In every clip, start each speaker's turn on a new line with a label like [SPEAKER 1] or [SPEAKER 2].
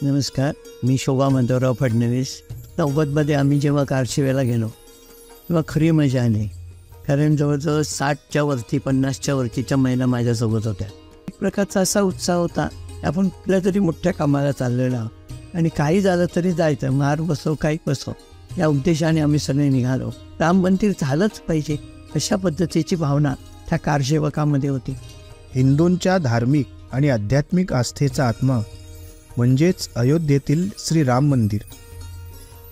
[SPEAKER 1] नमस्कार, मी शोभा माधवराव फडणवीस. 90मध्ये आम्ही जेव्हा कारशिवेला गेलो तेव्हा खरी मजा आली. कारण जवळजवळ 60च्या वरती 50च्या वरतीच्या महिला माझ्यासोबत होत्या. एक प्रकारचा असा उत्साह होता, आपण कुठल्या तरी मोठ्या कामाला चाललेलो आहोत आणि काही झालं तरी जायचं, मार बसो काही बसो या उद्देशाने आम्ही सगळे निघालो. राम मंदिर झालंच पाहिजे अशा पद्धतीची भावना त्या कारसेवकामध्ये होती.
[SPEAKER 2] हिंदूंच्या धार्मिक आणि आध्यात्मिक आस्थेचा आत्मा म्हणजेच अयोध्येतील श्री राम मंदिर.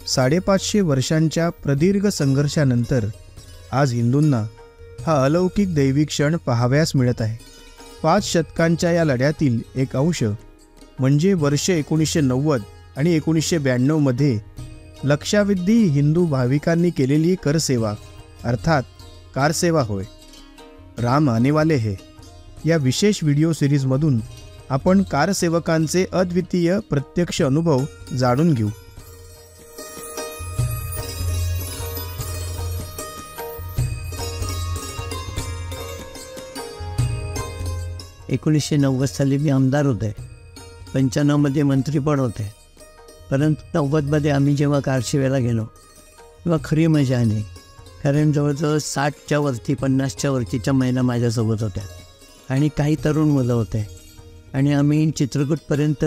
[SPEAKER 2] 550 वर्षांच्या प्रदीर्घ संघर्षानंतर आज हिंदूंना हा अलौकिक दैवी क्षण पाहावयास मिळत आहे. 5 शतकांच्या या लढ्यातील एक अंश म्हणजे वर्ष 1990 आणि 1992मध्ये लक्षावधी हिंदू भाविकांनी केलेली करसेवा अर्थात कारसेवा होय. राम आने वाले है या विशेष व्हिडिओ सिरीजमधून आपण कारसेवकांचे अद्वितीय प्रत्यक्ष अनुभव जाणून घेऊ.
[SPEAKER 1] एकोणीसशे 90 साली मी आमदार होते, 95मध्ये मंत्रीपद होते. परंतु 90मध्ये आम्ही जेव्हा कारशिवेला गेलो तेव्हा खरी मजा आली. कारण जवळजवळ 60च्या वरती 50च्या वरतीच्या महिला माझ्यासोबत होत्या आणि काही तरुण मुलं होते. आणि आम्ही चित्रकूटपर्यंत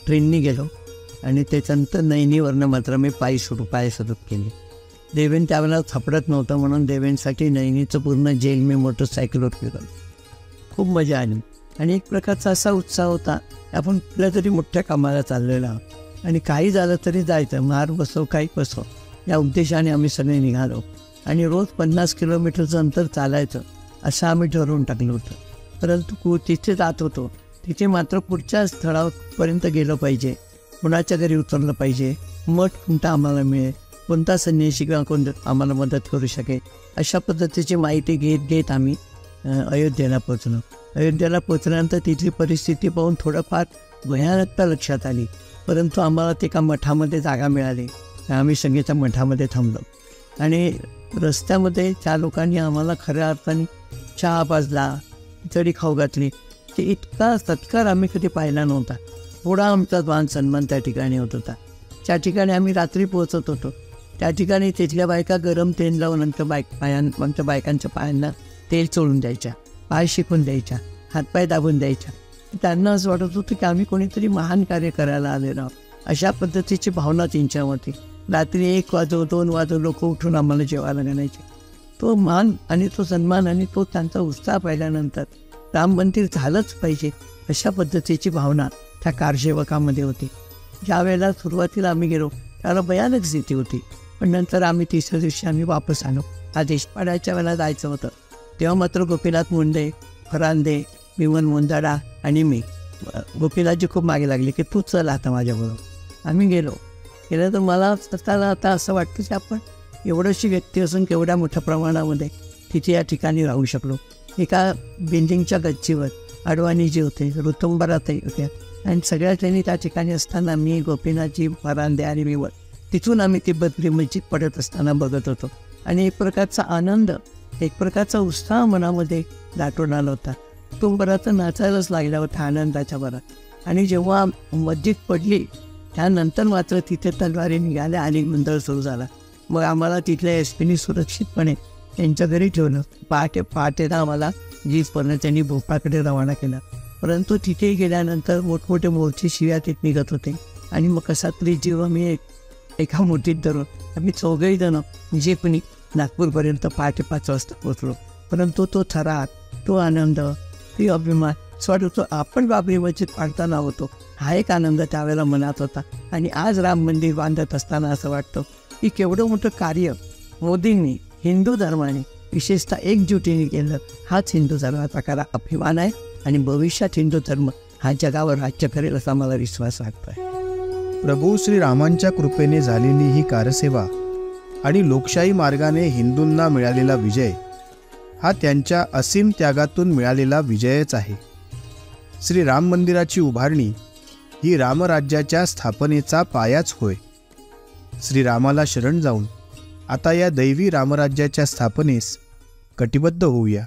[SPEAKER 1] ट्रेननी गेलो आणि त्याच्यानंतर नैनीवरनं मात्र मी पायी सुरू केली. देवेन त्यावेळेला सापडत नव्हतं म्हणून देवेंसाठी नैनीचं पूर्ण जेल मी मोटरसायकलवर फिरवलं. खूप मजा आली आणि एक प्रकारचा असा उत्साह होता, आपण कुठल्या तरी मोठ्या कामाला चाललेलो आहोत आणि काही झालं तरी जायचं, मार बसो काही बसो या उद्देशाने आम्ही सगळे निघालो. आणि रोज 50 किलोमीटरचं अंतर चालायचं असं आम्ही ठरवून टाकलं होतं. परंतु तिथे जात होतो तिथे मात्र पुढच्या स्थळापर्यंत गेलं पाहिजे, कुणाच्या घरी उतरलं पाहिजे, मठ कोणता आम्हाला मिळेल, कोणता संन्यासी किंवा कोण आम्हाला मदत करू शकेल अशा पद्धतीची माहिती घेत आम्ही अयोध्येला पोचलो. अयोध्येला पोचल्यानंतर तिथली परिस्थिती पाहून थोडंफार भयानकता लक्षात आली. परंतु आम्हाला ते एका मठामध्ये जागा मिळाली. आम्ही सगळे त्या मठामध्ये थांबलो आणि रस्त्यामध्ये त्या लोकांनी आम्हाला खऱ्या अर्थाने चहा पाजला, खिचडी खाऊ घातली. ते इतका सत्कार आम्ही कधी पाहिला नव्हता. थोडा आमचा मान सन्मान त्या ठिकाणी होत होता. त्या ठिकाणी आम्ही रात्री पोहोचत होतो. त्या ठिकाणी तिथल्या बायका गरम तेल लावून आमच्या बायकांच्या पायांना तेल चोळून द्यायच्या, पाय शिकून द्यायच्या, हातपाय दाबून द्यायच्या. त्यांना असं वाटत होतं की आम्ही कोणीतरी महान कार्य करायला आलेलो आहोत अशा पद्धतीची भावना त्यांच्यावरती. रात्री 1 वाजो 2 वाजो लोक उठून आम्हाला जेवायला घालायचे. तो मान आणि तो सन्मान आणि तो त्यांचा उत्साह पाहिल्यानंतर राम मंदिर झालंच पाहिजे अशा पद्धतीची भावना त्या कारसेवकामध्ये होती. ज्यावेळेला सुरुवातीला आम्ही गेलो त्याला भयानक स्थिती होती, पण नंतर आम्ही 3ऱ्या दिवशी आम्ही वापस आलो. हा देशपाड्याच्या वेळेला जायचं होतं तेव्हा मात्र गोपीनाथ मुंडे, फरांदे, विमल मुंजाडा आणि मी, गोपीनाथजी खूप मागे लागले की तू चल आता माझ्याबरोबर. आम्ही गेलो तर मला स्वतःला आता असं वाटतं की आपण एवढीशी व्यक्ती असून केवढ्या मोठ्या प्रमाणामध्ये तिथे या ठिकाणी राहू शकलो. एका बिल्डिंगच्या गच्चीवर अडवाणीजी होते, ऋतुंबराताई होत्या आणि सगळ्या त्यांनी त्या ठिकाणी असताना मी, गोपीनाथजी, फरांदे आणि विवळ तिथून आम्ही ती बदली मस्जिद पडत असताना बघत होतो. आणि एक प्रकारचा आनंद, एक प्रकारचा उत्साह मनामध्ये दाटून आला होता. ऋतुंबराचं नाचायलाच लागला होता आनंदाच्या भरात. आणि जेव्हा मस्जिद पडली त्यानंतर मात्र तिथे तलवारी निघाल्या आणि गोंधळ सुरू झाला. मग आम्हाला तिथल्या एसपीनी सुरक्षितपणे त्यांच्या घरी ठेवलं. पहाटेला आम्हाला जीपवरनं त्यांनी भोपाळकडे रवाना केला. परंतु तिथे गेल्यानंतर मोठमोठे मोर्चे शिव्या तिथे निघत होते आणि मग कसा तरी जीव मी एका मोठीत धरून आम्ही 4घही जण जीपनी नागपूरपर्यंत पहाटे 5 वाजता पोचलो. परंतु तो थरार, तो आनंद, ती अभिमान वाटतो आपण बाबरी मस्जिद पाडताना होतो हा एक आनंद त्यावेळेला मनात होता. आणि आज राम मंदिर बांधत असताना असं वाटतं की केवढं मोठं कार्य मोदींनी हिंदू धर्माने विशेषतः एकजुटीने केलं. हाच हिंदू धर्माचा खरा अभिमान आहे आणि भविष्यात हिंदू धर्म हा जगावर राज्य करेल असा मला विश्वास वाटतोय.
[SPEAKER 2] प्रभू श्रीरामांच्या कृपेने झालेली ही कारसेवा आणि लोकशाही मार्गाने हिंदूंना मिळालेला विजय हा त्यांच्या असीम त्यागातून मिळालेला विजयच आहे. श्री राम मंदिराची उभारणी ही रामराज्याच्या स्थापनेचा पायाच होय. श्रीरामाला शरण जाऊन आता या दैवी रामराज्याच्या स्थापनेस कटिबद्ध होऊया.